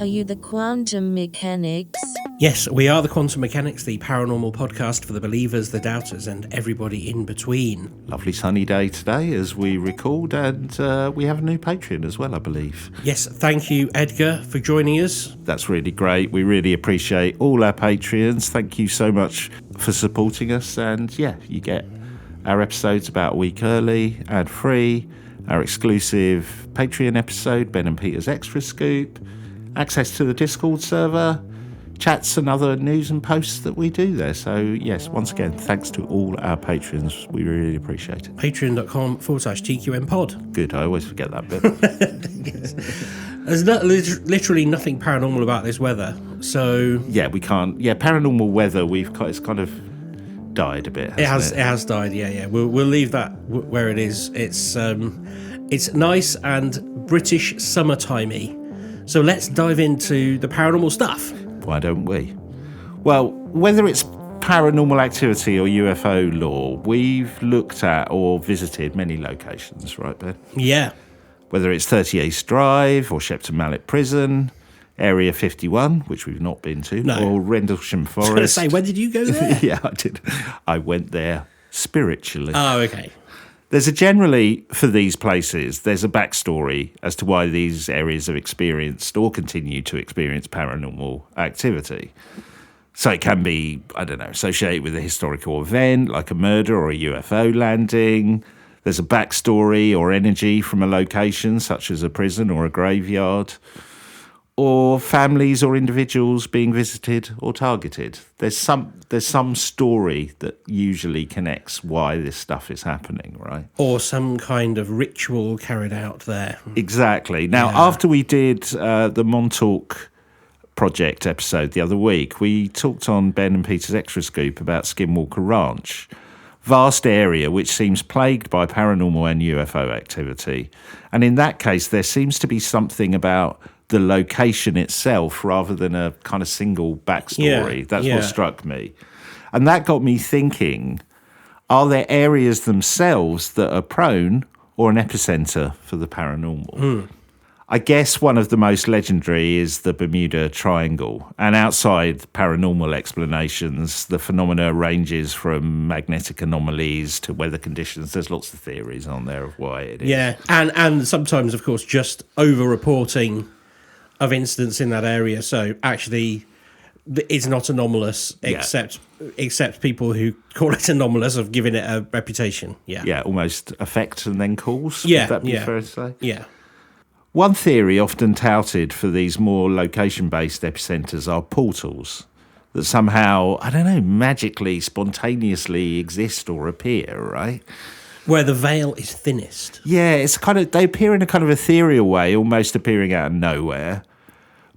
Are you the quantum mechanics? Yes, we are the Quantum Mechanics, the paranormal podcast for the believers, the doubters, and everybody in between. Lovely sunny day today as we record, and we have a new Patreon as well, I believe. Yes, thank you, Edgar, for joining us. That's really great. We really appreciate all our Patreons. Thank you so much for supporting us. And yeah, you get our episodes about a week early, ad-free, our exclusive Patreon episode, Ben and Peter's Extra Scoop, access to the Discord server, chats and other news and posts that we do there. So yes, once again, thanks to all our patrons. We really appreciate it. Patreon.com/TQM pod. Good, I always forget that bit. Yes. There's literally nothing paranormal about this weather, so... Yeah, we can't... Yeah, paranormal weather, it's kind of died a bit, It hasn't has died, yeah. We'll leave that where it is. It's nice and British summertimey. So let's dive into the paranormal stuff. Why don't we? Well, whether it's paranormal activity or UFO lore, we've looked at or visited many locations, right, Ben? Yeah. Whether it's 30 East Drive or Shepton Mallet Prison, Area 51, which we've not been to, or Rendlesham Forest. I was going to say, when did you go there? Yeah, I did. I went there spiritually. Oh, okay. Generally, for these places, there's a backstory as to why these areas have experienced or continue to experience paranormal activity. So it can be, associated with a historical event, like a murder or a UFO landing. There's a backstory or energy from a location, such as a prison or a graveyard, or families or individuals being visited or targeted. There's some story that usually connects why this stuff is happening, right? Or some kind of ritual carried out there. Exactly. Now, after we did the Montauk Project episode the other week, we talked on Ben and Peter's Extra Scoop about Skinwalker Ranch. Vast area which seems plagued by paranormal and UFO activity. And in that case, there seems to be something about the location itself rather than a kind of single backstory. That's what struck me. And that got me thinking, are there areas themselves that are prone or an epicenter for the paranormal? I guess one of the most legendary is the Bermuda Triangle. And outside paranormal explanations, the phenomena ranges from magnetic anomalies to weather conditions. There's lots of theories on there of why it is. Yeah, and sometimes, of course, just over-reporting of incidents in that area. So actually, it's not anomalous, except people who call it anomalous have given it a reputation. Yeah, Almost effect and then cause. Yeah, would that be fair to say? Yeah. One theory often touted for these more location-based epicenters are portals that somehow, magically, spontaneously exist or appear, right? Where the veil is thinnest. Yeah, it's they appear in a kind of ethereal way, almost appearing out of nowhere.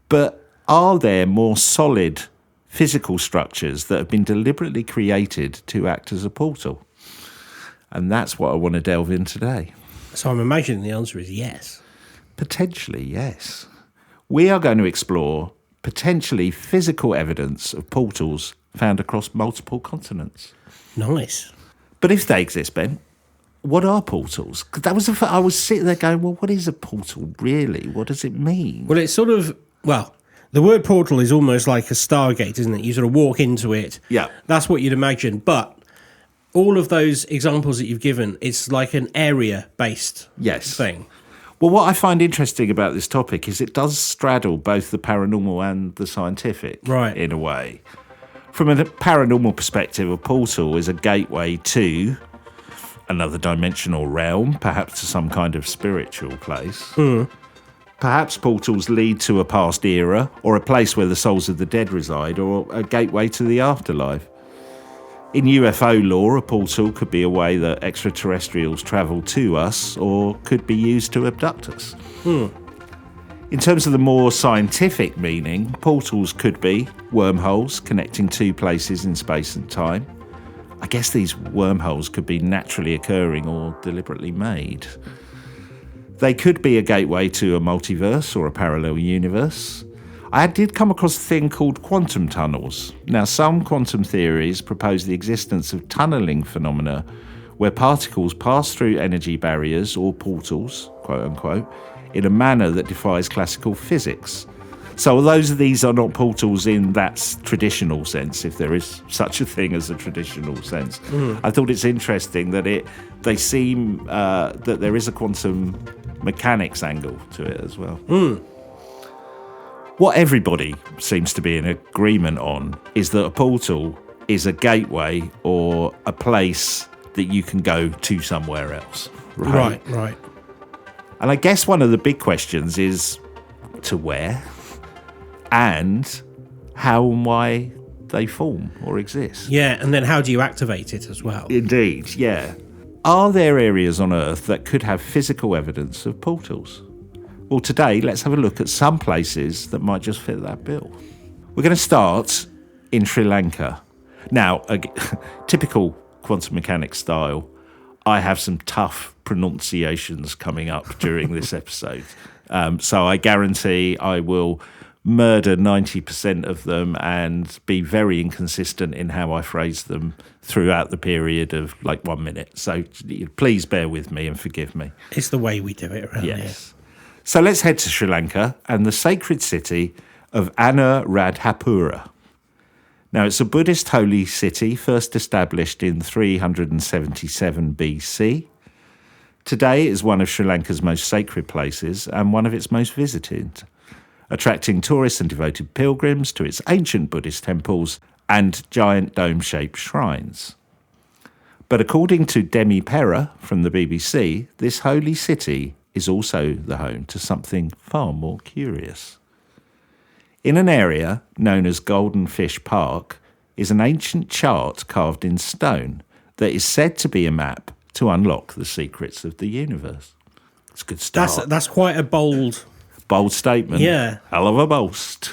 But are there more solid physical structures that have been deliberately created to act as a portal? And that's what I want to delve in today. So I'm imagining the answer is yes. Potentially, yes. We are going to explore potentially physical evidence of portals found across multiple continents. Nice. But if they exist, Ben, what are portals? 'Cause that was I was sitting there going, well, what is a portal really? What does it mean? Well, it's sort of, the word portal is almost like a Stargate, isn't it? You sort of walk into it. Yeah. That's what you'd imagine. But all of those examples that you've given, it's like an area-based thing. Well, what I find interesting about this topic is it does straddle both the paranormal and the scientific, right, in a way. From a paranormal perspective, a portal is a gateway to another dimensional realm, perhaps to some kind of spiritual place. Perhaps portals lead to a past era, or a place where the souls of the dead reside, or a gateway to the afterlife. In UFO lore, a portal could be a way that extraterrestrials travel to us, or could be used to abduct us. In terms of the more scientific meaning, portals could be wormholes connecting two places in space and time. I guess these wormholes could be naturally occurring or deliberately made. They could be a gateway to a multiverse or a parallel universe. I did come across a thing called quantum tunnels. Now, some quantum theories propose the existence of tunnelling phenomena where particles pass through energy barriers or portals, quote unquote, in a manner that defies classical physics. So although these are not portals in that traditional sense, if there is such a thing as a traditional sense, I thought it's interesting that they seem that there is a quantum mechanics angle to it as well. What everybody seems to be in agreement on is that a portal is a gateway or a place that you can go to somewhere else. Right. And I guess one of the big questions is to where and how and why they form or exist. Yeah, and then how do you activate it as well? Indeed, yeah. Are there areas on Earth that could have physical evidence of portals? Well, today, let's have a look at some places that might just fit that bill. We're going to start in Sri Lanka. Now, typical quantum mechanics style, I have some tough pronunciations coming up during this episode. So I guarantee I will murder 90% of them and be very inconsistent in how I phrase them throughout the period of like 1 minute. So please bear with me and forgive me. It's the way we do it around here. So let's head to Sri Lanka and the sacred city of Anuradhapura. Now, it's a Buddhist holy city first established in 377 BC. Today it is one of Sri Lanka's most sacred places and one of its most visited, attracting tourists and devoted pilgrims to its ancient Buddhist temples and giant dome-shaped shrines. But according to Demi Pera from the BBC, this holy city is also the home to something far more curious. In an area known as Golden Fish Park is an ancient chart carved in stone that is said to be a map to unlock the secrets of the universe. It's a good start. That's quite a bold statement. Yeah. Hell of a boast.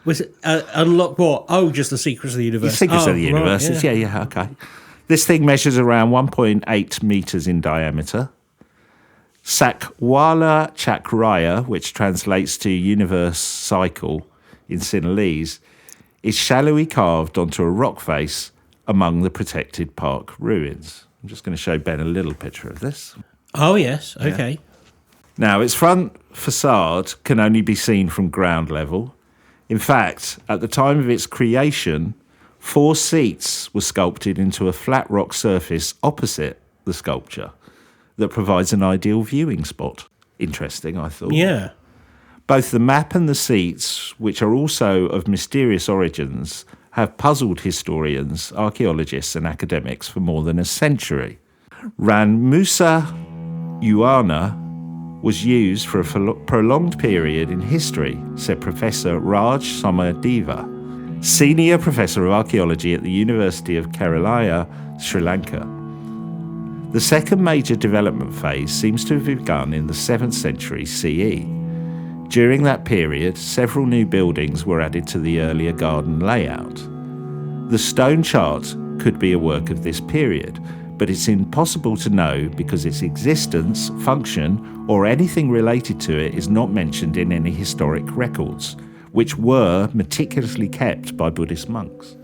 Was it unlock what? Oh, just the secrets of the universe. The secrets of the universe. Right, yeah, okay. This thing measures around 1.8 metres in diameter. Sakwala Chakraya, which translates to universe cycle in Sinhalese, is shallowly carved onto a rock face among the protected park ruins. I'm just going to show Ben a little picture of this. Oh, yes. Okay. Now, its front facade can only be seen from ground level. In fact, at the time of its creation, 4 seats were sculpted into a flat rock surface opposite the sculpture that provides an ideal viewing spot. Interesting, I thought. Yeah. Both the map and the seats, which are also of mysterious origins, have puzzled historians, archaeologists and academics for more than a century. Ranmusa Uana was used for a prolonged period in history, said Professor Raj Somadeva, Senior Professor of Archaeology at the University of Kerala, Sri Lanka. The second major development phase seems to have begun in the 7th century CE. During that period, several new buildings were added to the earlier garden layout. The stone chart could be a work of this period, but it's impossible to know because its existence, function, or anything related to it is not mentioned in any historic records, which were meticulously kept by Buddhist monks,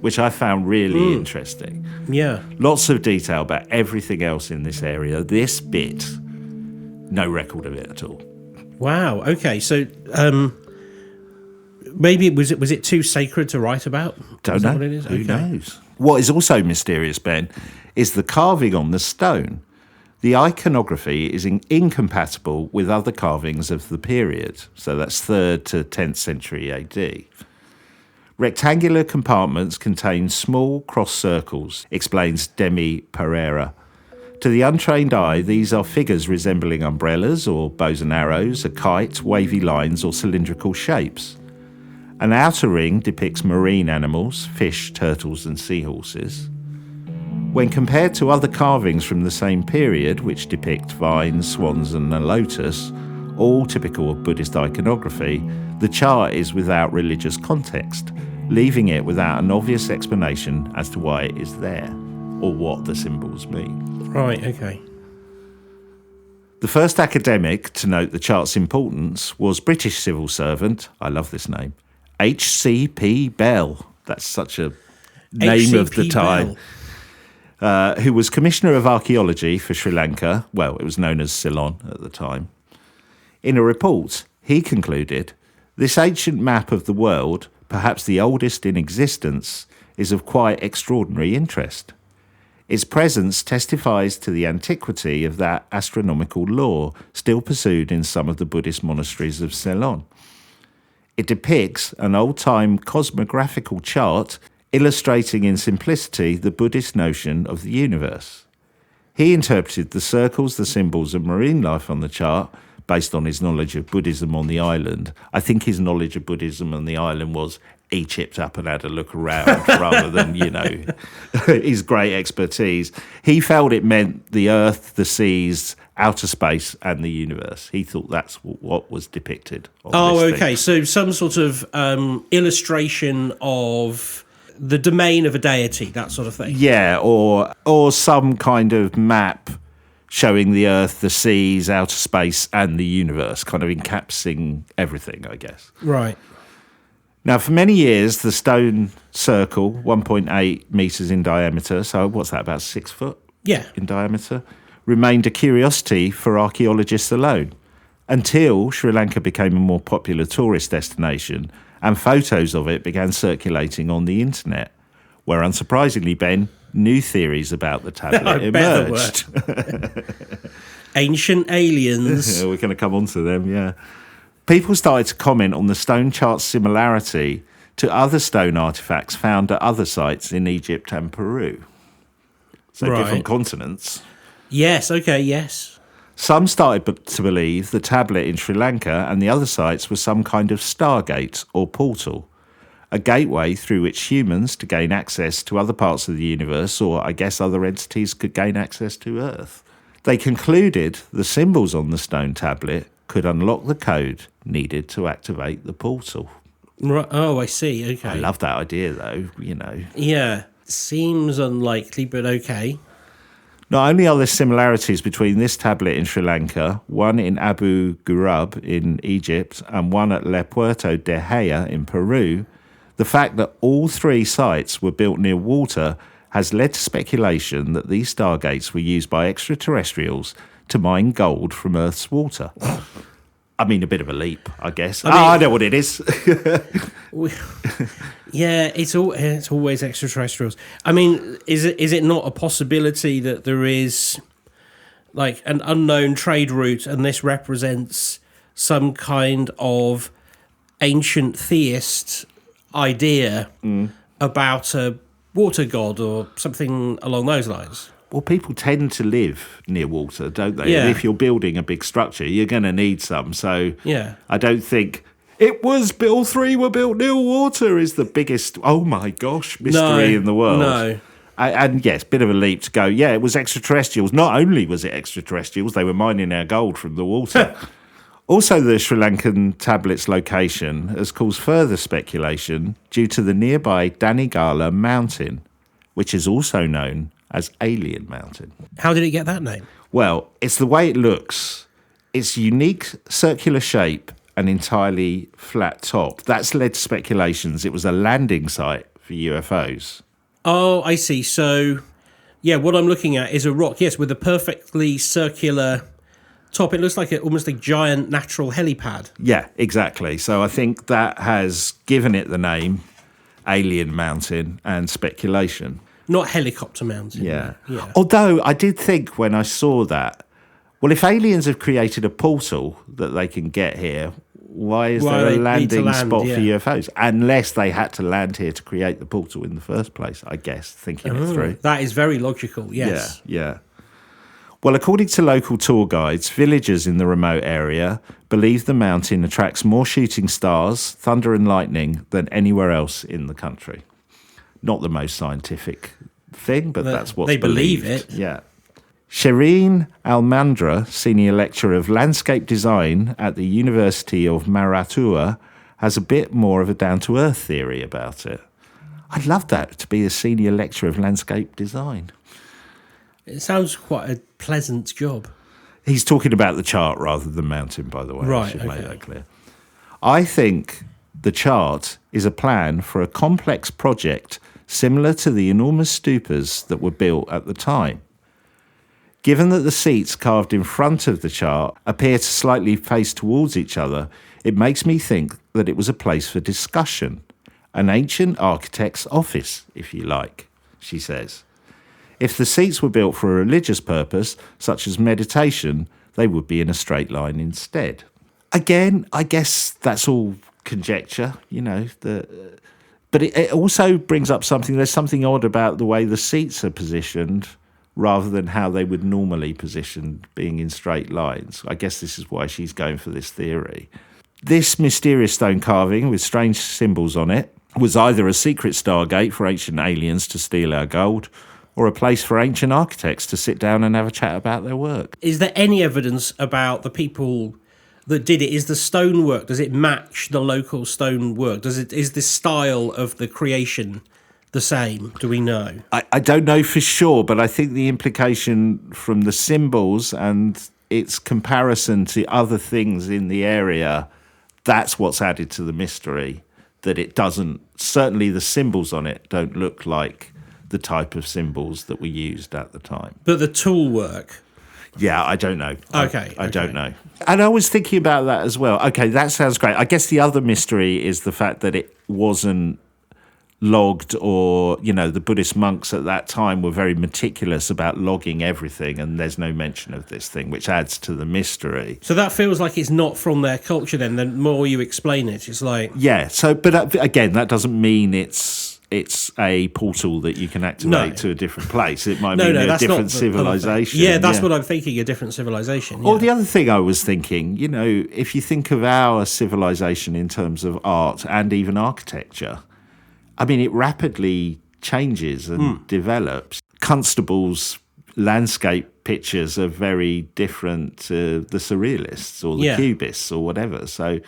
which I found really interesting. Yeah. Lots of detail about everything else in this area. This bit, no record of it at all. Wow. Okay. So, maybe was it too sacred to write about? Don't know. What it is? Who knows? What is also mysterious, Ben, is the carving on the stone. The iconography is incompatible with other carvings of the period. So that's 3rd to 10th century AD. Rectangular compartments contain small cross circles, explains Demi Pereira. To the untrained eye, these are figures resembling umbrellas or bows and arrows, a kite, wavy lines or cylindrical shapes. An outer ring depicts marine animals, fish, turtles and seahorses. When compared to other carvings from the same period, which depict vines, swans and a lotus, all typical of Buddhist iconography, the chart is without religious context, leaving it without an obvious explanation as to why it is there, or what the symbols mean. Right, okay. The first academic to note the chart's importance was British civil servant, I love this name, H.C.P. Bell. That's such a name of the time. Who was Commissioner of Archaeology for Sri Lanka. Well, it was known as Ceylon at the time. In a report, He concluded, "This ancient map of the world, perhaps the oldest in existence, is of quite extraordinary interest. Its presence testifies to the antiquity of that astronomical lore still pursued in some of the Buddhist monasteries of Ceylon. It depicts an old-time cosmographical chart illustrating in simplicity the Buddhist notion of the universe. He interpreted the circles, the symbols, and marine life on the chart based on his knowledge of Buddhism on the island." I think his knowledge of Buddhism on the island was he chipped up and had a look around rather than, his great expertise. He felt it meant the earth, the seas, outer space, and the universe. He thought that's what was depicted on this thing. So some sort of illustration of the domain of a deity, that sort of thing. Yeah, or some kind of map showing the earth, the seas, outer space, and the universe, kind of encapsulating everything, I guess. Right. Now, for many years, the stone circle, 1.8 metres in diameter, so what's that, about 6 foot in diameter, remained a curiosity for archaeologists alone, until Sri Lanka became a more popular tourist destination and photos of it began circulating on the internet, where, unsurprisingly, Ben, new theories about the tablet emerged. Ancient aliens. We're going to come on to them, yeah. People started to comment on the stone chart's similarity to other stone artefacts found at other sites in Egypt and Peru. So different continents. Yes, okay, yes. Some started to believe the tablet in Sri Lanka and the other sites was some kind of stargate or portal, a gateway through which humans to gain access to other parts of the universe, or I guess other entities could gain access to Earth. They concluded the symbols on the stone tablet could unlock the code needed to activate the portal. Right. Oh, I see, okay. I love that idea, though, Yeah, seems unlikely, but okay. Not only are there similarities between this tablet in Sri Lanka, one in Abu Ghurab in Egypt, and one at Le Puerto de Haya in Peru, the fact that all three sites were built near water has led to speculation that these stargates were used by extraterrestrials to mine gold from Earth's water. I mean, a bit of a leap, I guess. I know what it is. Yeah, it's always extraterrestrials. I mean, is it not a possibility that there is like an unknown trade route, and this represents some kind of ancient theist idea about a water god or something along those lines? Well, people tend to live near water, don't they? Yeah. And if you're building a big structure, you're going to need some. So yeah. I don't think all three were built near water is the biggest, oh my gosh, mystery in the world. No. And yes, bit of a leap to go, yeah, it was extraterrestrials. Not only was it extraterrestrials, they were mining our gold from the water. Also, the Sri Lankan tablet's location has caused further speculation due to the nearby Danigala mountain, which is also known as Alien Mountain. How did it get that name? Well, it's the way it looks. Its unique circular shape and entirely flat top. That's led to speculations it was a landing site for UFOs. Oh, I see. So, yeah, what I'm looking at is a rock, yes, with a perfectly circular top. It looks like almost a giant natural helipad. Yeah, exactly. So I think that has given it the name Alien Mountain and speculation. Not Helicopter Mountain. Yeah. Yeah. Although I did think when I saw that, well, if aliens have created a portal that they can get here, why is there a landing spot for UFOs? Unless they had to land here to create the portal in the first place, I guess, thinking it through. That is very logical, yes. Yeah. Well, according to local tour guides, villagers in the remote area believe the mountain attracts more shooting stars, thunder and lightning than anywhere else in the country. Not the most scientific thing, but that's what's believed. They believe it. Yeah. Shireen Almandra, Senior Lecturer of Landscape Design at the University of Maratua, has a bit more of a down-to-earth theory about it. I'd love that, to be a Senior Lecturer of Landscape Design. It sounds quite a pleasant job. He's talking about the chart rather than mountain, by the way. Right, I should make okay. that clear. I think the chart is a plan for a complex project similar to the enormous stupas that were built at the time. Given that the seats carved in front of the chart appear to slightly face towards each other, It makes me think that it was a place for discussion, an ancient architect's office, if you like, she says. If the seats were built for a religious purpose, such as meditation, they would be in a straight line instead. Again, I guess that's all conjecture, but it also brings up something. There's something odd about the way the seats are positioned rather than how they would normally position, being in straight lines. I guess this is why she's going for this theory. This mysterious stone carving with strange symbols on it was either a secret stargate for ancient aliens to steal our gold, or a place for ancient architects to sit down and have a chat about their work. Is there any evidence about the people that did it? Is the stonework, does it match the local stonework? Is the style of the creation the same? Do we know? I don't know for sure, but I think the implication from the symbols and its comparison to other things in the area, that's what's added to the mystery, that it doesn't, certainly the symbols on it don't look like the type of symbols that were used at the time. But the tool work? Yeah, I don't know. Okay. I don't know. And I was thinking about that as well. Okay, that sounds great. I guess the other mystery is the fact that it wasn't logged, or, the Buddhist monks at that time were very meticulous about logging everything, and there's no mention of this thing, which adds to the mystery. So that feels like it's not from their culture then. The more you explain it, it's like... Yeah, so, but again, that doesn't mean it's a portal that you can activate to a different place. It might mean a different civilization. Yeah, that's what I'm thinking, a different civilization. Yeah. Or the other thing I was thinking, if you think of our civilization in terms of art and even architecture, I mean, it rapidly changes and develops. Constable's landscape pictures are very different to the surrealists or the cubists or whatever. So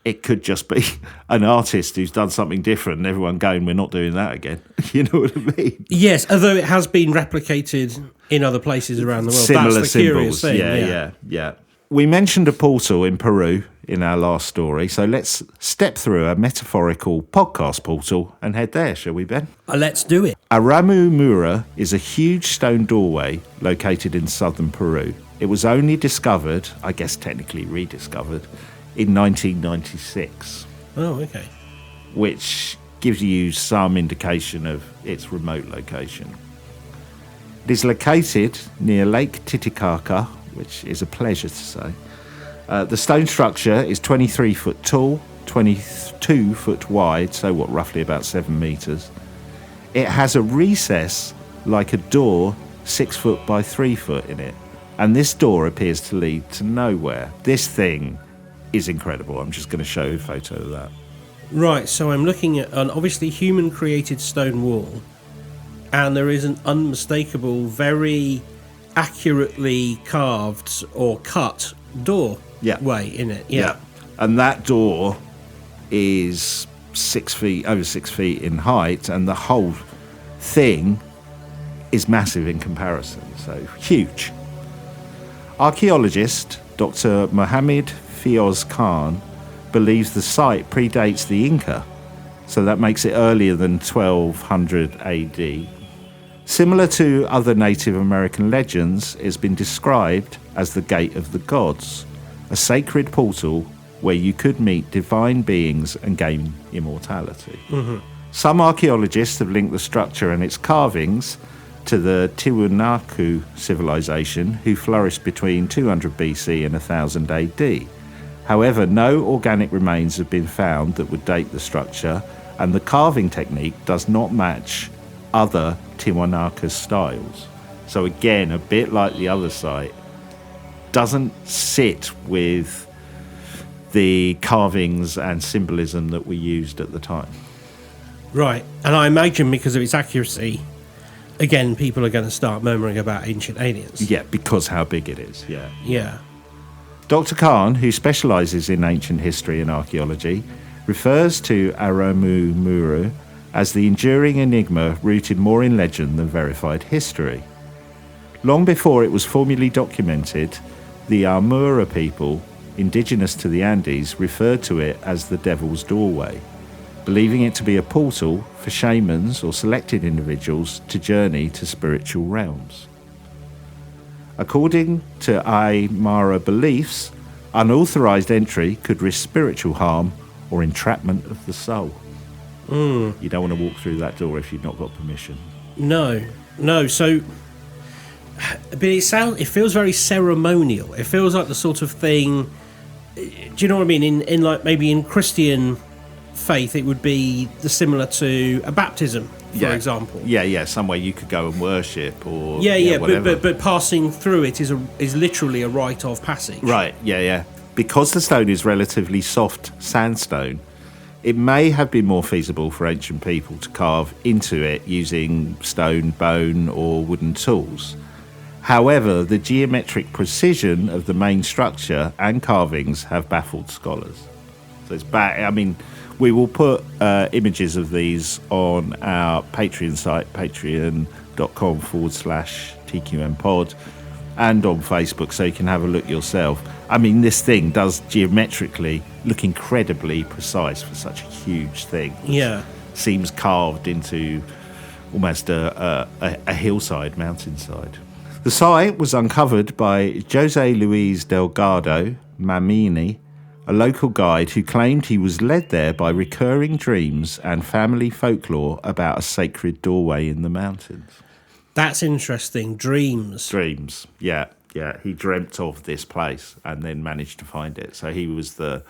it could just be an artist who's done something different and everyone going, we're not doing that again. You know what I mean? Yes, although it has been replicated in other places around the world. Similar That's the symbols. Curious thing. Yeah. We mentioned a portal in Peru in our last story, so let's step through a metaphorical podcast portal and head there, shall we, Ben? Let's do it. Aramu Mura is a huge stone doorway located in southern Peru. It was only discovered, I guess technically rediscovered, in 1996. Oh, okay. Which gives you some indication of its remote location. It is located near Lake Titicaca, which is a pleasure to say. The stone structure is 23 foot tall, 22 foot wide, so roughly about 7 meters. It has a recess like a door 6 foot by 3 foot in it, and this door appears to lead to nowhere. This thing is incredible. I'm just going to show you a photo of that. Right, so I'm looking at an obviously human-created stone wall, and there is an unmistakable, very accurately carved or cut doorway in it. Yeah. And that door is over 6 feet in height, and the whole thing is massive in comparison, so huge. Archaeologist Dr. Mohammed Fioz Khan believes the site predates the Inca, so that makes it earlier than 1200 AD. Similar to other Native American legends, it has been described as the Gate of the Gods, a sacred portal where you could meet divine beings and gain immortality. Mm-hmm. Some archaeologists have linked the structure and its carvings to the Tiwanaku civilization, who flourished between 200 BC and 1000 AD. However, no organic remains have been found that would date the structure, and the carving technique does not match other Tiwanaku styles. So again, a bit like the other site, doesn't sit with the carvings and symbolism that were used at the time. Right, and I imagine because of its accuracy, again, people are going to start murmuring about ancient aliens. Yeah, because how big it is, Yeah. Dr. Khan, who specialises in ancient history and archaeology, refers to Aramu Muru as the enduring enigma rooted more in legend than verified history. Long before it was formally documented, the Amura people, indigenous to the Andes, referred to it as the Devil's Doorway, believing it to be a portal for shamans or selected individuals to journey to spiritual realms. According to Aymara beliefs, Unauthorised entry could risk spiritual harm or entrapment of the soul. You don't want to walk through that door if you've not got permission. No. So, but it feels very ceremonial. It feels like the sort of thing. Do you know what I mean? In like maybe in Christian faith, it would be similar to a baptism, for example. Yeah. Somewhere you could go and worship, or whatever. But passing through it is literally a rite of passage. Right. Yeah. Because the stone is relatively soft sandstone, it may have been more feasible for ancient people to carve into it using stone, bone, or wooden tools. However, the geometric precision of the main structure and carvings have baffled scholars. So it's I mean, we will put images of these on our Patreon site, patreon.com/TQMpod, and on Facebook, so you can have a look yourself. I mean, this thing does geometrically look incredibly precise for such a huge thing. Yeah. Seems carved into almost a hillside, mountainside. The site was uncovered by Jose Luis Delgado Mamini, a local guide who claimed he was led there by recurring dreams and family folklore about a sacred doorway in the mountains. That's interesting. Dreams. Yeah. He dreamt of this place and then managed to find it. So he was the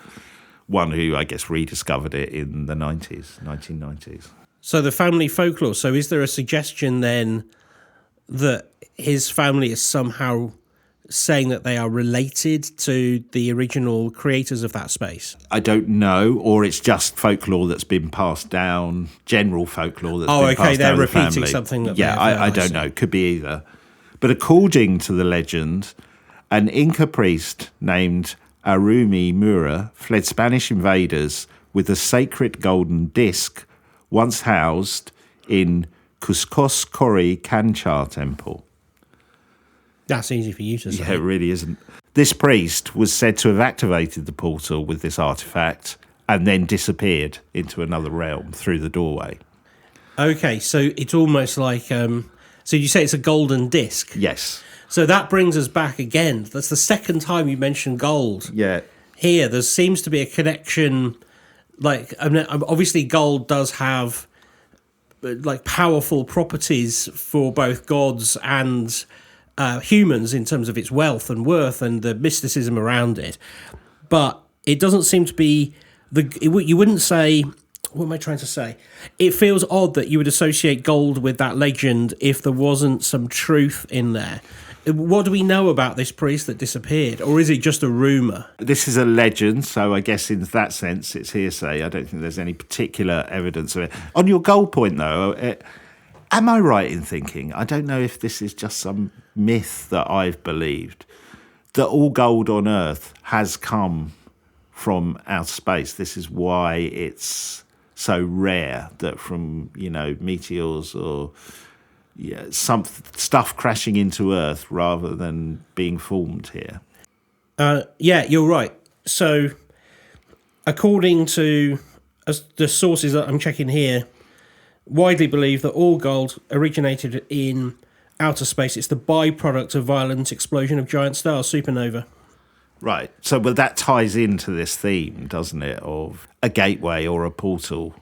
one who, I guess, rediscovered it in the 1990s. So the family folklore. So is there a suggestion then that his family is somehow saying that they are related to the original creators of that space? I don't know, or it's just folklore that's been passed down, general folklore that's been passed down. They're repeating something that I don't know, could be either. But according to the legend, an Inca priest named Arumi Mura fled Spanish invaders with a sacred golden disc once housed in Cusco's Cori Canchar temple. That's easy for you to say. Yeah, it really isn't. This priest was said to have activated the portal with this artifact and then disappeared into another realm through the doorway. Okay, so it's almost like... so you say it's a golden disc? Yes. So that brings us back again. That's the second time you mentioned gold. Yeah. Here, there seems to be a connection. Like, I mean, obviously gold does have like powerful properties for both gods and humans in terms of its wealth and worth and the mysticism around it. But it doesn't seem to be... you wouldn't say... What am I trying to say? It feels odd that you would associate gold with that legend if there wasn't some truth in there. What do we know about this priest that disappeared? Or is it just a rumour? This is a legend, so I guess in that sense it's hearsay. I don't think there's any particular evidence of it. On your gold point, though, am I right in thinking, I don't know if this is just some myth that I've believed, that all gold on Earth has come from outer space. This is why it's so rare, that from, meteors or some stuff crashing into Earth rather than being formed here. Yeah, you're right. So according to the sources that I'm checking here, widely believed that all gold originated in outer space. It's the byproduct of violent explosion of giant stars, supernova. Right. So, but that ties into this theme, doesn't it, of a gateway or a portal.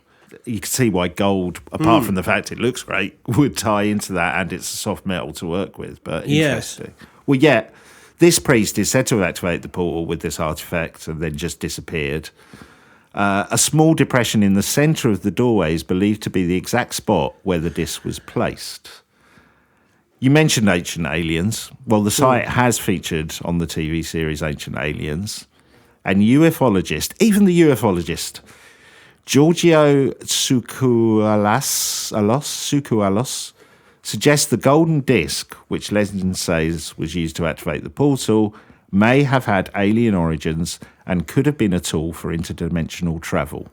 You can see why gold, apart from the fact it looks great, would tie into that, and it's a soft metal to work with. But interesting. Yes. Well, yeah, this priest is said to have activated the portal with this artifact and then just disappeared. A small depression in the centre of the doorway is believed to be the exact spot where the disc was placed. You mentioned Ancient Aliens. Well, the site has featured on the TV series Ancient Aliens. And even the ufologist, Giorgio Tsoukalos, suggests the golden disc, which legend says was used to activate the portal, may have had alien origins and could have been a tool for interdimensional travel.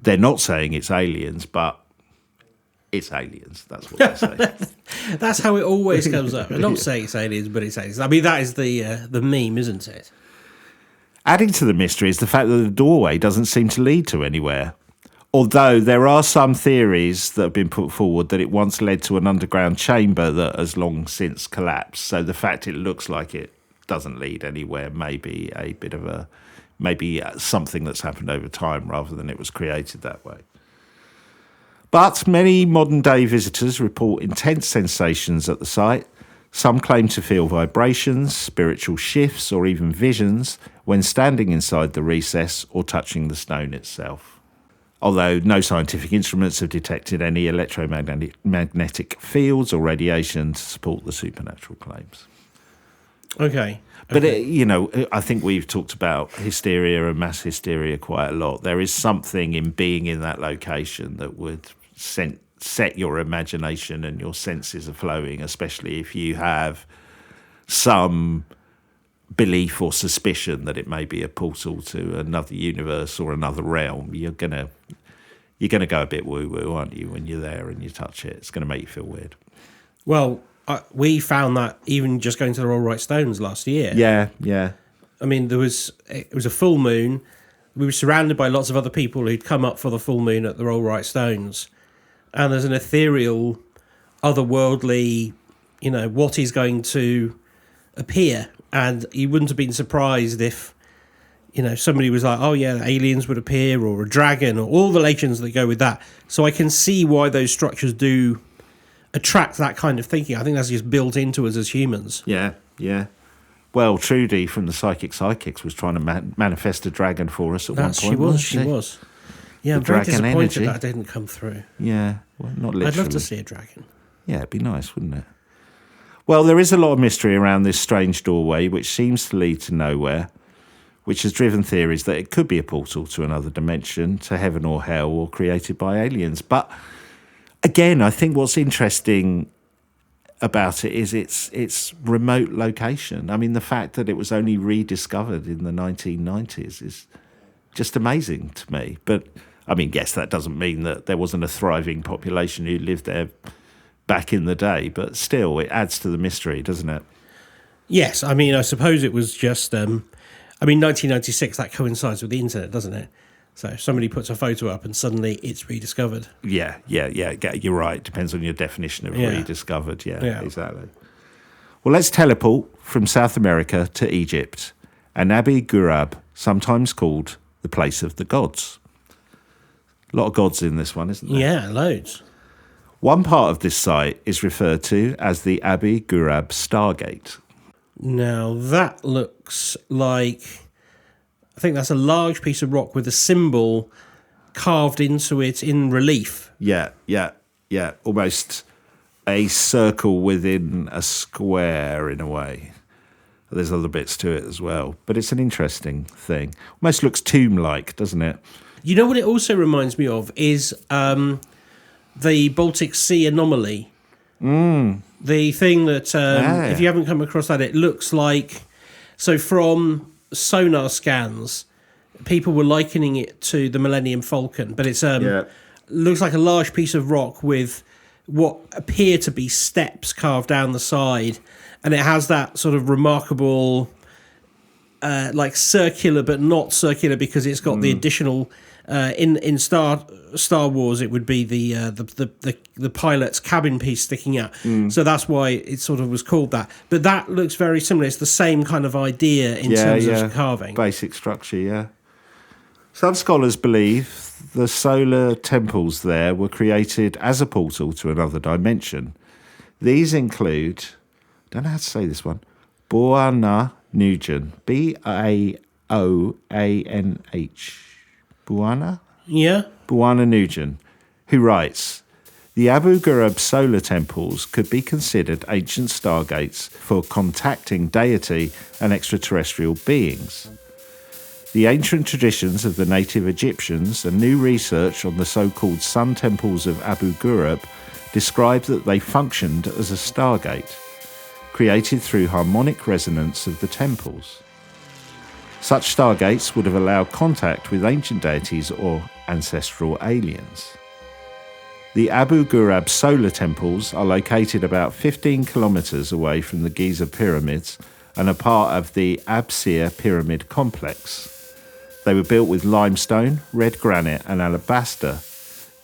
They're not saying it's aliens, but it's aliens. That's what they say. That's how it always comes up. I'm not saying it's aliens, but it's aliens. I mean, that is the meme, isn't it? Adding to the mystery is the fact that the doorway doesn't seem to lead to anywhere. Although there are some theories that have been put forward that it once led to an underground chamber that has long since collapsed. So the fact it looks like it doesn't lead anywhere. Maybe something that's happened over time rather than it was created that way. But many modern-day visitors report intense sensations at the site. Some claim to feel vibrations, spiritual shifts, or even visions when standing inside the recess or touching the stone itself. Although no scientific instruments have detected any electromagnetic fields or radiation to support the supernatural claims. Okay. But, I think we've talked about hysteria and mass hysteria quite a lot. There is something in being in that location that would set your imagination and your senses are flowing, especially if you have some belief or suspicion that it may be a portal to another universe or another realm. You're gonna go a bit woo-woo, aren't you, when you're there and you touch it? It's going to make you feel weird. Well, we found that even just going to the Royal White Stones last year. Yeah. I mean, it was a full moon. We were surrounded by lots of other people who'd come up for the full moon at the Royal White Stones. And there's an ethereal, otherworldly, what is going to appear. And you wouldn't have been surprised if, somebody was like, oh yeah, aliens would appear, or a dragon, or all the legends that go with that. So I can see why those structures do attract that kind of thinking. I think that's just built into us as humans. Yeah. Well, Trudy from the Psychics was trying to manifest a dragon for us at one point. She was. Yeah, I'm very disappointed that didn't come through. Yeah, well, not literally. I'd love to see a dragon. Yeah, it'd be nice, wouldn't it? Well, there is a lot of mystery around this strange doorway, which seems to lead to nowhere, which has driven theories that it could be a portal to another dimension, to heaven or hell, or created by aliens. But again, I think what's interesting about it is its remote location. I mean, the fact that it was only rediscovered in the 1990s is just amazing to me. But I mean, yes, that doesn't mean that there wasn't a thriving population who lived there back in the day, but still, it adds to the mystery, doesn't it? Yes, I mean, I suppose it was just, 1996, that coincides with the internet, doesn't it? So somebody puts a photo up and suddenly it's rediscovered. Yeah, you're right. Depends on your definition of rediscovered. Yeah, exactly. Well, let's teleport from South America to Egypt and Abu Ghurab, sometimes called the place of the gods. A lot of gods in this one, isn't there? Yeah, loads. One part of this site is referred to as the Abu Ghurab Stargate. Now, that looks like... I think that's a large piece of rock with a symbol carved into it in relief. Yeah. Almost a circle within a square in a way. There's other bits to it as well. But it's an interesting thing. Almost looks tomb-like, doesn't it? You know what it also reminds me of is the Baltic Sea anomaly. The thing that, if you haven't come across that, it looks like... So from sonar scans, people were likening it to the Millennium Falcon, but it's looks like a large piece of rock with what appear to be steps carved down the side, and it has that sort of remarkable... like circular, but not circular because it's got the additional in Star Wars. It would be the pilot's cabin piece sticking out. So that's why it sort of was called that. But that looks very similar. It's the same kind of idea in terms of carving, basic structure. Yeah. Some scholars believe the solar temples there were created as a portal to another dimension. These include, I don't know how to say this one, Boana Nugent, Baoanh. Buana? Yeah. Buana Nugent, who writes, the Abu Ghurab solar temples could be considered ancient stargates for contacting deity and extraterrestrial beings. The ancient traditions of the native Egyptians and new research on the so-called sun temples of Abu Ghurab describe that they functioned as a stargate, created through harmonic resonance of the temples. Such stargates would have allowed contact with ancient deities or ancestral aliens. The Abu Ghurab solar temples are located about 15 kilometres away from the Giza pyramids and are part of the Absir pyramid complex. They were built with limestone, red granite and alabaster.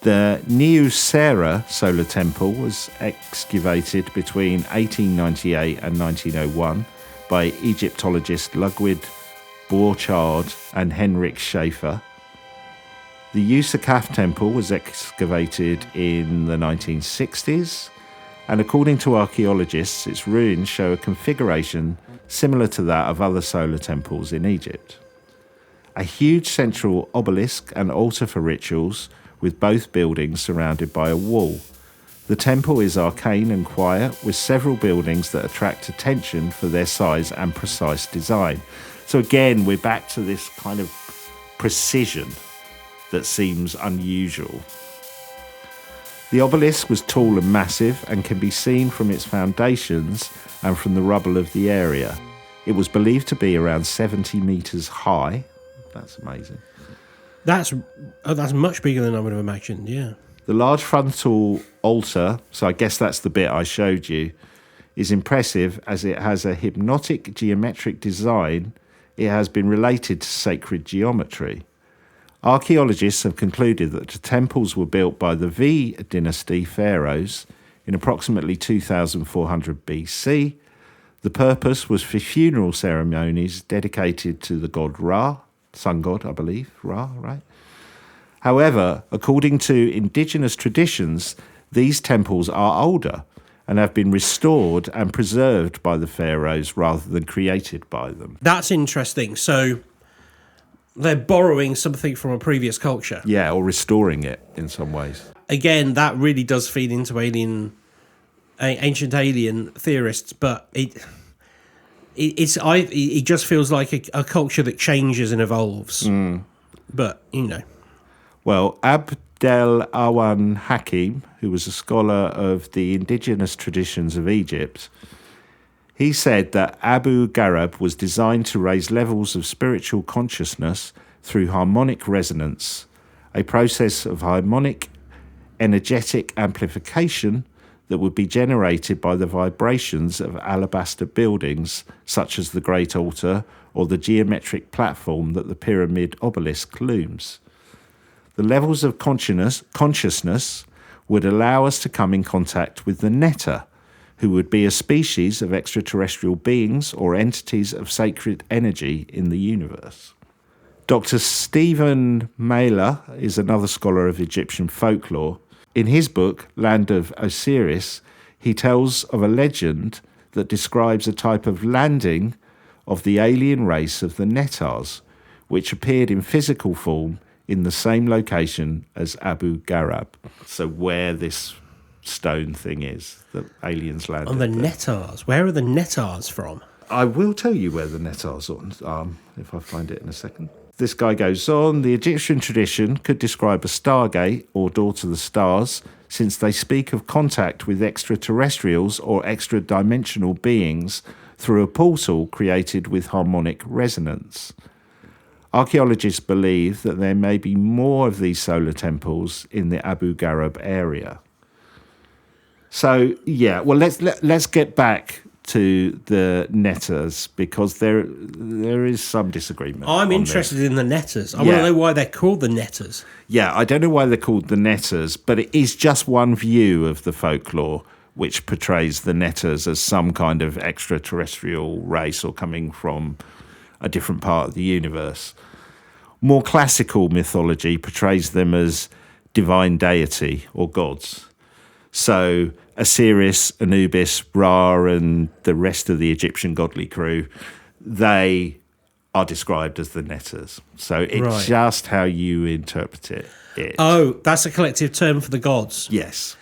The Niuserra solar temple was excavated between 1898 and 1901 by Egyptologist Ludwig Borchardt and Henrik Schaefer. The Yusakaf temple was excavated in the 1960s, and according to archaeologists, its ruins show a configuration similar to that of other solar temples in Egypt. A huge central obelisk and altar for rituals, with both buildings surrounded by a wall. The temple is arcane and quiet, with several buildings that attract attention for their size and precise design. So again, we're back to this kind of precision that seems unusual. The obelisk was tall and massive and can be seen from its foundations and from the rubble of the area. It was believed to be around 70 metres high. That's amazing. That's much bigger than I would have imagined, yeah. The large frontal altar, so I guess that's the bit I showed you, is impressive as it has a hypnotic geometric design. It has been related to sacred geometry. Archaeologists have concluded that the temples were built by the V dynasty pharaohs in approximately 2400 BC. The purpose was for funeral ceremonies dedicated to the god Ra, sun god, I believe, Ra, right? However, according to indigenous traditions, these temples are older and have been restored and preserved by the pharaohs rather than created by them. That's interesting. So they're borrowing something from a previous culture. Yeah, or restoring it in some ways. Again, that really does feed into ancient alien theorists, but it just feels like a culture that changes and evolves. But, you know. Well, Abdel Awan Hakim, who was a scholar of the indigenous traditions of Egypt, he said that Abu Gharaib was designed to raise levels of spiritual consciousness through harmonic resonance, a process of harmonic energetic amplification that would be generated by the vibrations of alabaster buildings such as the Great Altar or the geometric platform that the pyramid obelisk looms. The levels of consciousness would allow us to come in contact with the Netta, who would be a species of extraterrestrial beings or entities of sacred energy in the universe. Dr. Stephen Mailer is another scholar of Egyptian folklore. In his book, Land of Osiris, he tells of a legend that describes a type of landing of the alien race of the Nettars, which appeared in physical form in the same location as Abu Gharaib. So where this stone thing is that aliens landed On the there. Nettars. Where are the Nettars from? I will tell you where the Nettars are, if I find it in a second. This guy goes on, the Egyptian tradition could describe a stargate or door to the stars, since they speak of contact with extraterrestrials or extra-dimensional beings through a portal created with harmonic resonance. Archaeologists believe that there may be more of these solar temples in the Abu Gharaib area. So, yeah, well, let's get back to the Nettars, because there is some disagreement. I'm interested in the Nettars. I want to know why they're called the Nettars. Yeah, I don't know why they're called the Nettars, but it is just one view of the folklore which portrays the Nettars as some kind of extraterrestrial race or coming from a different part of the universe. More classical mythology portrays them as divine deity or gods. So Osiris, Anubis, Ra, and the rest of the Egyptian godly crew, they are described as the Nettars. So it's just how you interpret it. Oh, that's a collective term for the gods. Yes.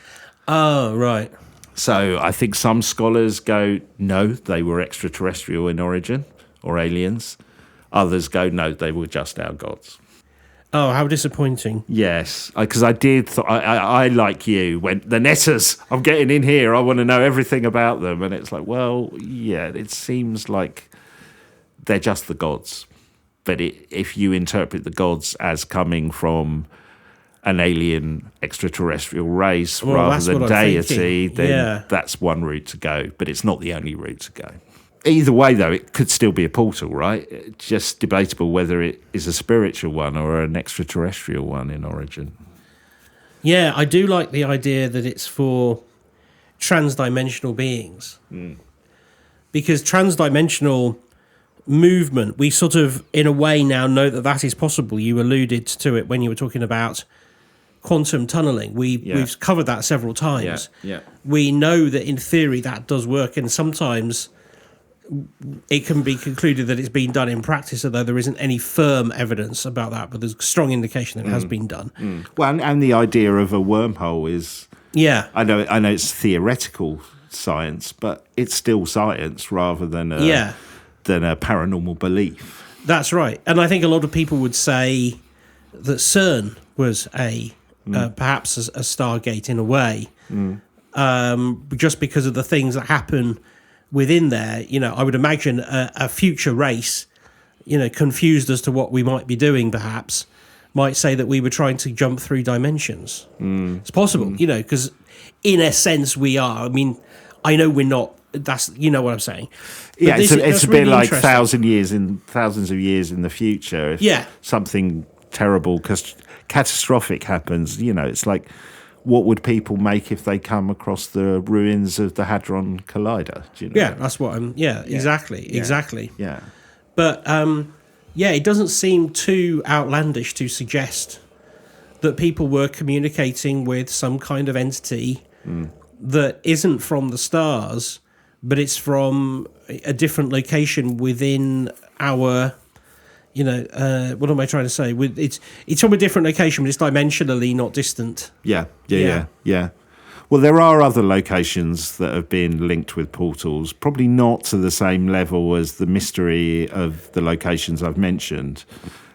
Oh, right. So I think some scholars go, no, they were extraterrestrial in origin or aliens. Others go, no, they were just our gods. Oh, how disappointing. Yes, because I like you, went, the Nettars, I'm getting in here, I want to know everything about them. And it's like, well, yeah, it seems like they're just the gods. But if you interpret the gods as coming from an alien extraterrestrial race rather than deity, then that's one route to go. But it's not the only route to go. Either way, though, it could still be a portal, right? It's just debatable whether it is a spiritual one or an extraterrestrial one in origin. Yeah, I do like the idea that it's for trans-dimensional beings. because transdimensional movement, we sort of, in a way, now know that is possible. You alluded to it when you were talking about quantum tunneling. We've covered that several times. Yeah. We know that in theory that does work, and sometimes it can be concluded that it's been done in practice, although there isn't any firm evidence about that, but there's strong indication that it has been done. Well, and the idea of a wormhole is... Yeah. I know it's theoretical science, but it's still science rather than a paranormal belief. That's right. And I think a lot of people would say that CERN was perhaps a Stargate in a way, just because of the things that happen within there. I would imagine a future race, confused as to what we might be doing, perhaps, might say that we were trying to jump through dimensions. It's possible, because in a sense we are. I mean, I know we're not. That's what I'm saying. But it's a bit really like thousands of years in the future. If something terrible, catastrophic happens, it's like, what would people make if they come across the ruins of the Hadron Collider? Do you know? Yeah, that's what I'm. Yeah, exactly. Yeah. But it doesn't seem too outlandish to suggest that people were communicating with some kind of entity that isn't from the stars, but it's from a different location within our. What am I trying to say? It's from a different location, but it's dimensionally not distant. Yeah. Well, there are other locations that have been linked with portals, probably not to the same level as the mystery of the locations I've mentioned,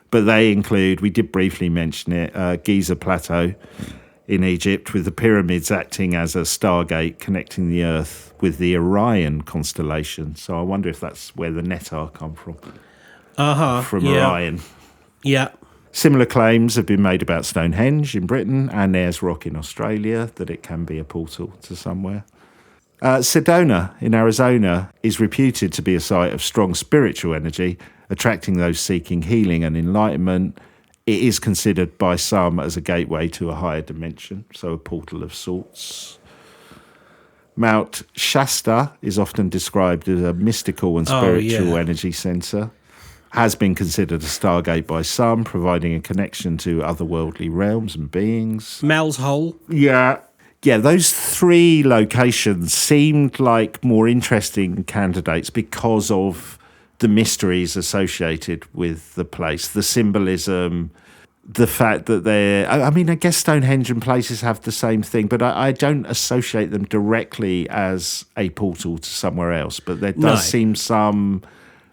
but they include, we did briefly mention it, Giza Plateau in Egypt, with the pyramids acting as a stargate connecting the Earth with the Orion constellation. So I wonder if that's where the Netar come from. From Orion. Yeah. Similar claims have been made about Stonehenge in Britain and Ayers Rock in Australia, that it can be a portal to somewhere. Sedona in Arizona is reputed to be a site of strong spiritual energy, attracting those seeking healing and enlightenment. It is considered by some as a gateway to a higher dimension, so a portal of sorts. Mount Shasta is often described as a mystical and spiritual energy centre. Has been considered a stargate by some, providing a connection to otherworldly realms and beings. Mel's Hole. Yeah, those three locations seemed like more interesting candidates because of the mysteries associated with the place, the symbolism, the fact that I guess Stonehenge and places have the same thing, but I don't associate them directly as a portal to somewhere else. But there does seem some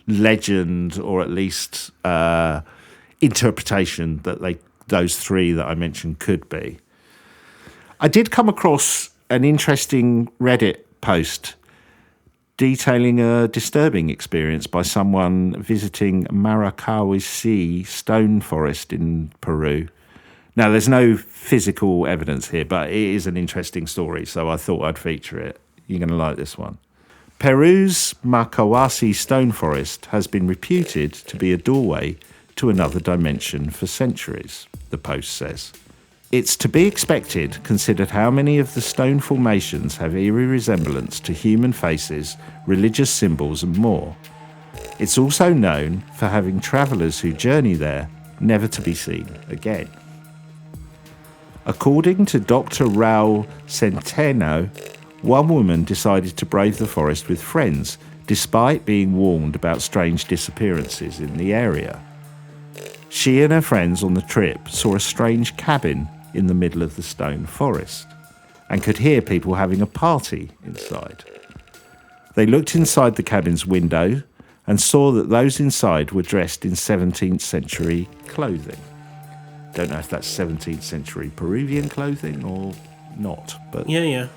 legend, or at least interpretation, that those three that I mentioned could be. I did come across an interesting Reddit post detailing a disturbing experience by someone visiting Maracaibo stone forest in Peru. Now, there's no physical evidence here, but it is an interesting story, so I thought I'd feature it. You're going to like this one. Peru's Maracaibo stone forest has been reputed to be a doorway to another dimension for centuries, the post says. It's to be expected, considered how many of the stone formations have eerie resemblance to human faces, religious symbols and more. It's also known for having travellers who journey there never to be seen again. According to Dr. Raul Centeno, one woman decided to brave the forest with friends, despite being warned about strange disappearances in the area. She and her friends on the trip saw a strange cabin in the middle of the stone forest and could hear people having a party inside. They looked inside the cabin's window and saw that those inside were dressed in 17th century clothing. Don't know if that's 17th century Peruvian clothing or not, but... Yeah.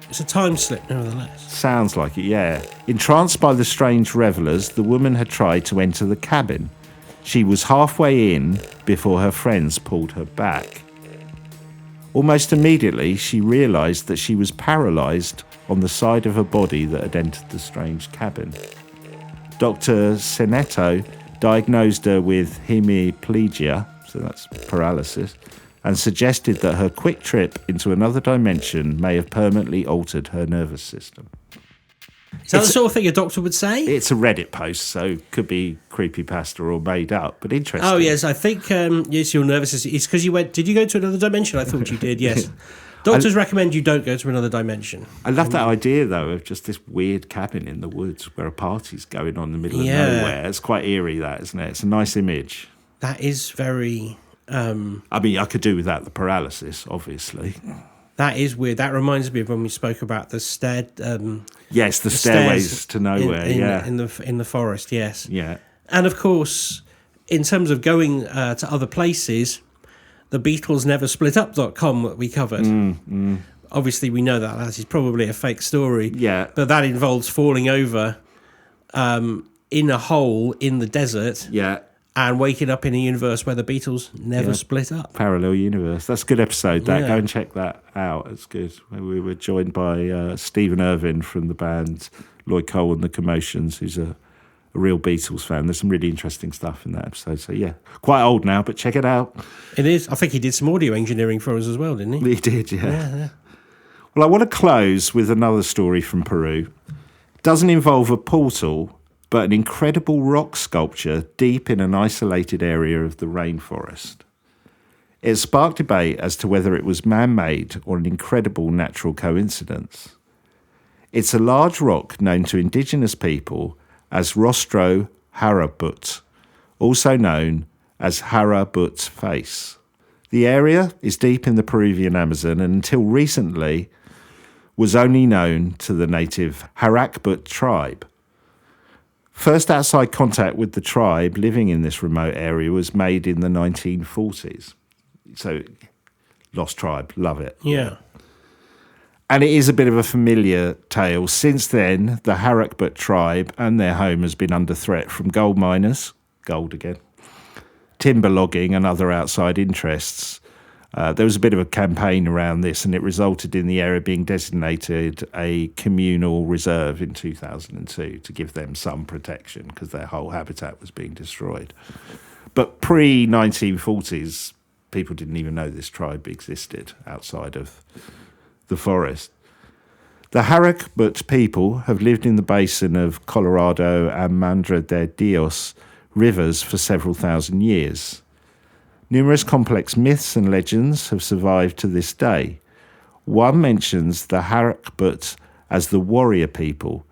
It's a time slip, nevertheless. Sounds like it, yeah. Entranced by the strange revellers, the woman had tried to enter the cabin. She was halfway in before her friends pulled her back. Almost immediately, she realised that she was paralysed on the side of her body that had entered the strange cabin. Dr. Seneto diagnosed her with hemiplegia, so that's paralysis, and suggested that her quick trip into another dimension may have permanently altered her nervous system. Is that the sort of thing a doctor would say? It's a Reddit post, so could be creepypasta or made up, but interesting. Oh, yes, I think, yes, you're nervous. It's because you went, did you go to another dimension? I thought you did, yes. Doctors recommend you don't go to another dimension. I love that idea, though, of just this weird cabin in the woods where a party's going on in the middle of nowhere. It's quite eerie, that, isn't it? It's a nice image. That is very... I mean, I could do without the paralysis, obviously. That is weird. That reminds me of when we spoke about the yes, the stairways to nowhere. In the forest. Yes. Yeah. And of course, in terms of going to other places, the Beatles never split up.com that we covered. Obviously, we know that is probably a fake story. Yeah. But that involves falling over in a hole in the desert. Yeah. And waking up in a universe where the Beatles never split up. Parallel universe. That's a good episode. Go and check that out. It's good. We were joined by Stephen Irvin from the band Lloyd Cole and the Commotions, who's a real Beatles fan. There's some really interesting stuff in that episode. So, yeah, quite old now, but check it out. It is. I think he did some audio engineering for us as well, didn't he? He did, yeah. Well, I want to close with another story from Peru. It doesn't involve a portal, but an incredible rock sculpture deep in an isolated area of the rainforest. It sparked debate as to whether it was man-made or an incredible natural coincidence. It's a large rock known to indigenous people as Rostro Harabut, also known as Harabut's face. The area is deep in the Peruvian Amazon and until recently was only known to the native Harakbut tribe. First outside contact with the tribe living in this remote area was made in the 1940s. So, lost tribe, love it. Yeah. And it is a bit of a familiar tale. Since then, the Harakbut tribe and their home has been under threat from gold miners, gold again, timber logging and other outside interests. There was a bit of a campaign around this and it resulted in the area being designated a communal reserve in 2002 to give them some protection because their whole habitat was being destroyed. But pre-1940s, people didn't even know this tribe existed outside of the forest. The Harakbut people have lived in the basin of Colorado and Madre de Dios rivers for several thousand years. Numerous complex myths and legends have survived to this day. One mentions the Harakbut as the warrior people,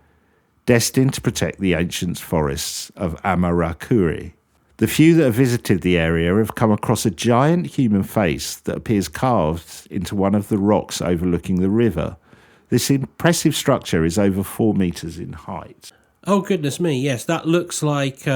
destined to protect the ancient forests of Amarakuri. The few that have visited the area have come across a giant human face that appears carved into one of the rocks overlooking the river. This impressive structure is over 4 meters in height. Oh, goodness me, yes, that looks like...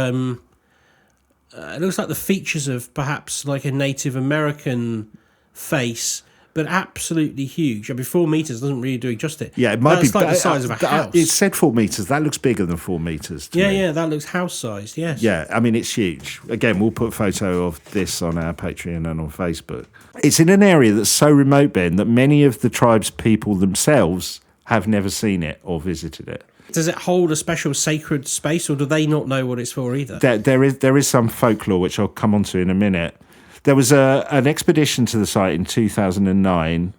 it looks like the features of perhaps like a Native American face, but absolutely huge. I mean, 4 meters doesn't really do it justice. Yeah, it might That's be like the size of a house. It said 4 meters. That looks bigger than 4 meters. To me. Yeah, that looks house-sized, yes. Yeah, I mean, it's huge. Again, we'll put a photo of this on our Patreon and on Facebook. It's in an area that's so remote, Ben, that many of the tribe's people themselves have never seen it or visited it. Does it hold a special sacred space, or do they not know what it's for either? There is some folklore, which I'll come on to in a minute. There was an expedition to the site in 2009,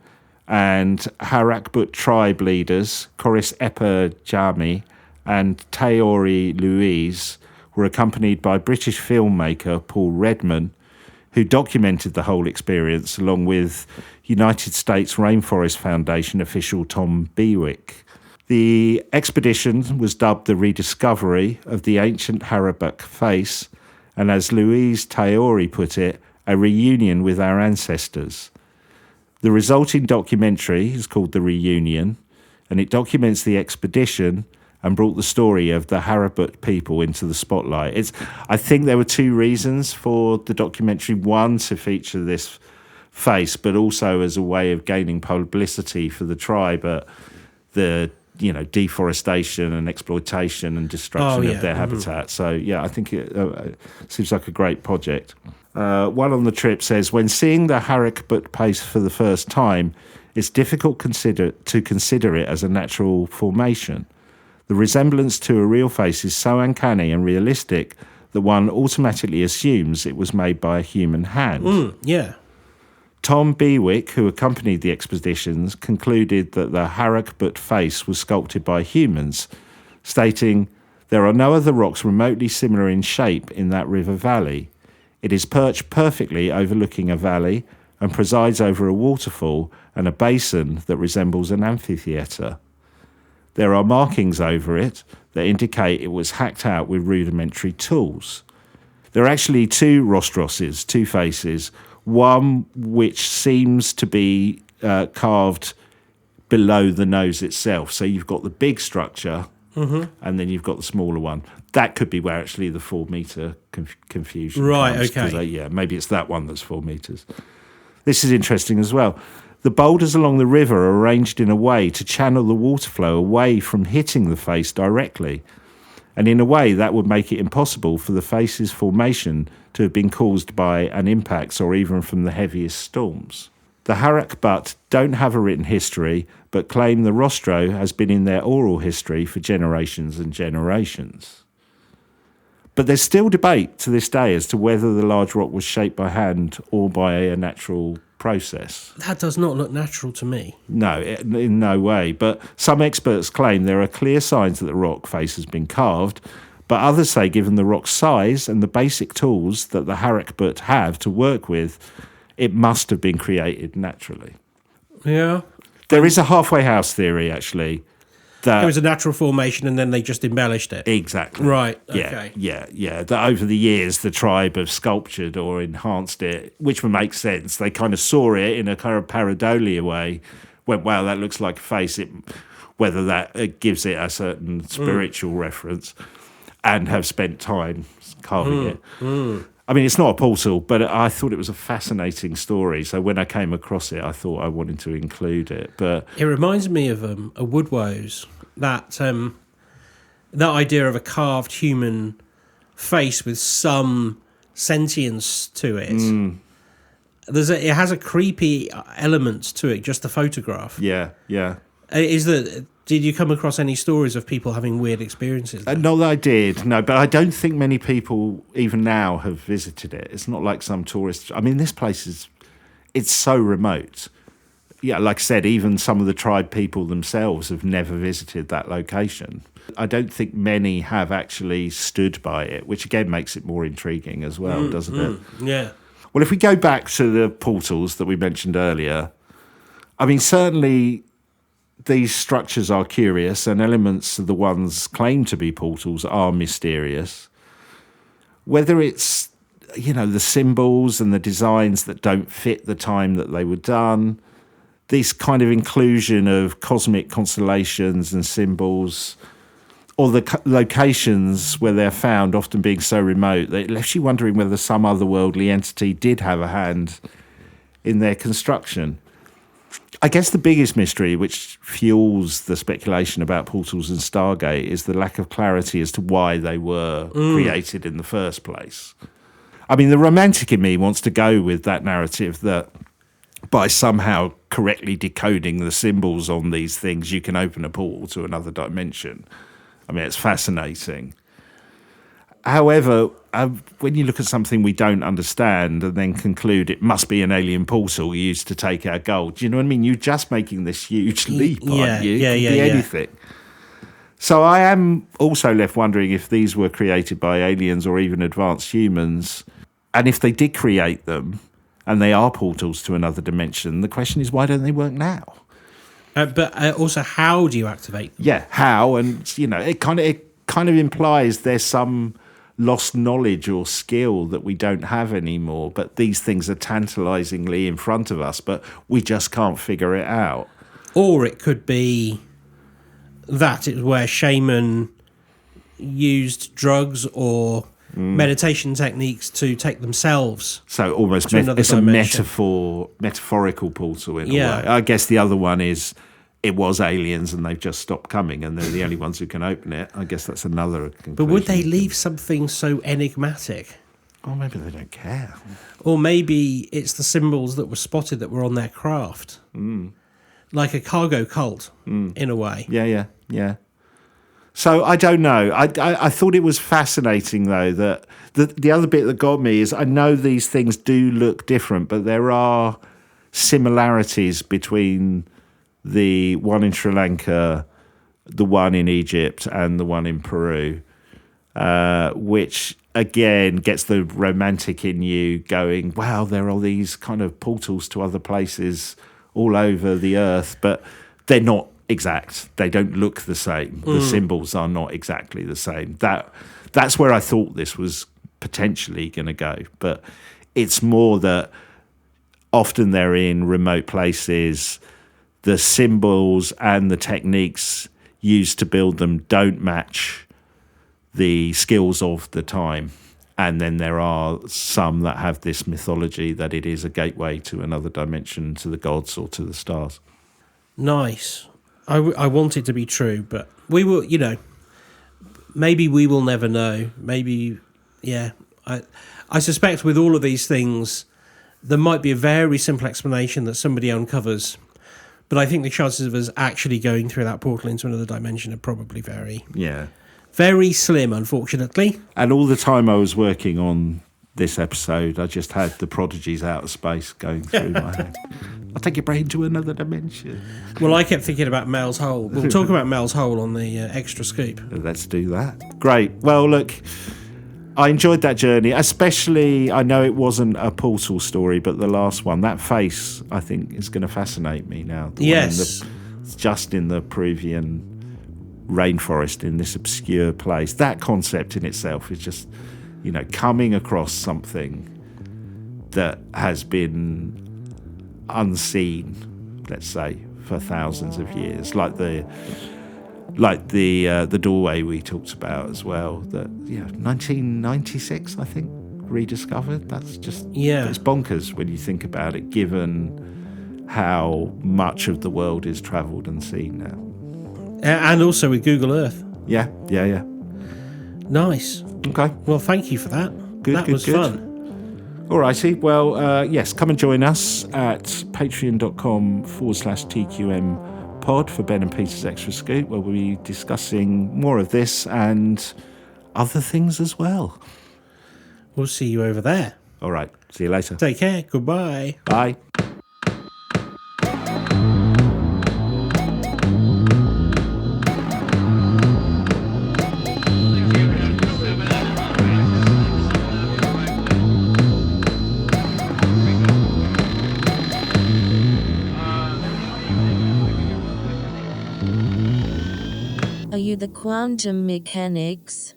and Harakbut tribe leaders, Koris Epa Jami and Taori Louise, were accompanied by British filmmaker Paul Redman, who documented the whole experience, along with United States Rainforest Foundation official Tom Bewick. The expedition was dubbed the rediscovery of the ancient Harabuk face, and as Louise Taori put it, a reunion with our ancestors. The resulting documentary is called The Reunion, and it documents the expedition and brought the story of the Harabut people into the spotlight. I think there were two reasons for the documentary. One, to feature this face, but also as a way of gaining publicity for the tribe at the deforestation and exploitation and destruction of their habitat. So, yeah, I think it seems like a great project. One on the trip says, when seeing the Harakbut face for the first time, it's difficult to consider it as a natural formation. The resemblance to a real face is so uncanny and realistic that one automatically assumes it was made by a human hand. Yeah. Tom Bewick, who accompanied the expeditions, concluded that the Harakbut face was sculpted by humans, stating, "There are no other rocks remotely similar in shape in that river valley. It is perched perfectly overlooking a valley and presides over a waterfall and a basin that resembles an amphitheatre. There are markings over it that indicate it was hacked out with rudimentary tools. There are actually two rostrosses, two faces, one which seems to be carved below the nose itself. So you've got the big structure, and then you've got the smaller one. That could be where actually the 4 metre confusion comes, Okay. maybe it's that one that's 4 metres. This is interesting as well. The boulders along the river are arranged in a way to channel the water flow away from hitting the face directly. And in a way, that would make it impossible for the face's formation to have been caused by an impact or even from the heaviest storms. The Harak Butt don't have a written history, but claim the rostro has been in their oral history for generations and generations. But there's still debate to this day as to whether the large rock was shaped by hand or by a natural process. That does not look natural to me. No, in no way. But some experts claim there are clear signs that the rock face has been carved, but others say given the rock's size and the basic tools that the Harakbut have to work with, it must have been created naturally. Yeah. There is a halfway house theory, actually. That It was a natural formation and then they just embellished it. Exactly. Right, Yeah, okay. yeah. That over the years, the tribe have sculptured or enhanced it, which would make sense. They kind of saw it in a kind of pareidolia way, went, wow, that looks like a face, whether that gives it a certain spiritual reference, and have spent time carving it. I mean, it's not a portal, but I thought it was a fascinating story. So when I came across it, I thought I wanted to include it. But It reminds me of a woodwoes, that idea of a carved human face with some sentience to it. It has a creepy element to it, just the photograph. yeah. Did you come across any stories of people having weird experiences? Not that I did, no, but I don't think many people even now have visited it. It's not like some tourists. I mean, this place it's so remote. Yeah, like I said, even some of the tribe people themselves have never visited that location. I don't think many have actually stood by it, which again makes it more intriguing as well, doesn't it? Yeah. Well, if we go back to the portals that we mentioned earlier, I mean, certainly these structures are curious and elements of the ones claimed to be portals are mysterious. Whether it's, the symbols and the designs that don't fit the time that they were done, this kind of inclusion of cosmic constellations and symbols, or the locations where they're found often being so remote that it left you wondering whether some otherworldly entity did have a hand in their construction. I guess the biggest mystery, which fuels the speculation about portals and Stargate, is the lack of clarity as to why they were created in the first place. I mean, the romantic in me wants to go with that narrative that by somehow correctly decoding the symbols on these things, you can open a portal to another dimension. I mean, it's fascinating. However, when you look at something we don't understand and then conclude it must be an alien portal used to take our gold, do you know what I mean? You're just making this huge leap, aren't you? It could be anything. So I am also left wondering if these were created by aliens or even advanced humans. And if they did create them and they are portals to another dimension, the question is, why don't they work now? But also, how do you activate them? Yeah, how? And, it kind of implies there's some lost knowledge or skill that we don't have anymore, but these things are tantalizingly in front of us, but we just can't figure it out. Or it could be that it's where shaman used drugs or meditation techniques to take themselves. So almost to another it's dimension. a metaphorical portal in a way. I guess the other one is it was aliens and they've just stopped coming and they're the only ones who can open it. I guess that's another conclusion. But would they leave something so enigmatic? Or maybe they don't care. Or maybe it's the symbols that were spotted that were on their craft. Like a cargo cult, in a way. Yeah. So I don't know. I thought it was fascinating, though, that the other bit that got me is I know these things do look different, but there are similarities between the one in Sri Lanka, the one in Egypt and the one in Peru, which again gets the romantic in you going, wow, there are these kind of portals to other places all over the earth, but they're not exact. They don't look the same. The symbols are not exactly the same. That's where I thought this was potentially going to go, but it's more that often they're in remote places. The symbols and the techniques used to build them don't match the skills of the time. And then there are some that have this mythology that it is a gateway to another dimension, to the gods or to the stars. Nice. I want it to be true, but we will, maybe we will never know. Maybe, yeah. I suspect with all of these things, there might be a very simple explanation that somebody uncovers. But I think the chances of us actually going through that portal into another dimension are probably very slim, unfortunately. And all the time I was working on this episode, I just had the Prodigy's Outer Space going through my head. I'll take your brain to another dimension. Well, I kept thinking about Mel's Hole. We'll talk about Mel's Hole on the extra scoop. Let's do that. Great. Well, look, I enjoyed that journey, especially, I know it wasn't a portal story, but the last one, that face, I think is going to fascinate me now. Yes. Just in the Peruvian rainforest in this obscure place. That concept in itself is just, coming across something that has been unseen, let's say, for thousands of years, like the doorway we talked about as well, that 1996 I think rediscovered. That's just it's bonkers when you think about it, given how much of the world is travelled and seen now, and also with Google Earth. Yeah. Nice. Okay, well, thank you for that. That was fun. Alrighty, well, yes, come and join us at patreon.com/TQM pod for Ben and Peter's Extra Scoop, where we'll be discussing more of this and other things as well. We'll see you over there. All right, see you later. Take care. Goodbye. Bye. Are you the quantum mechanics?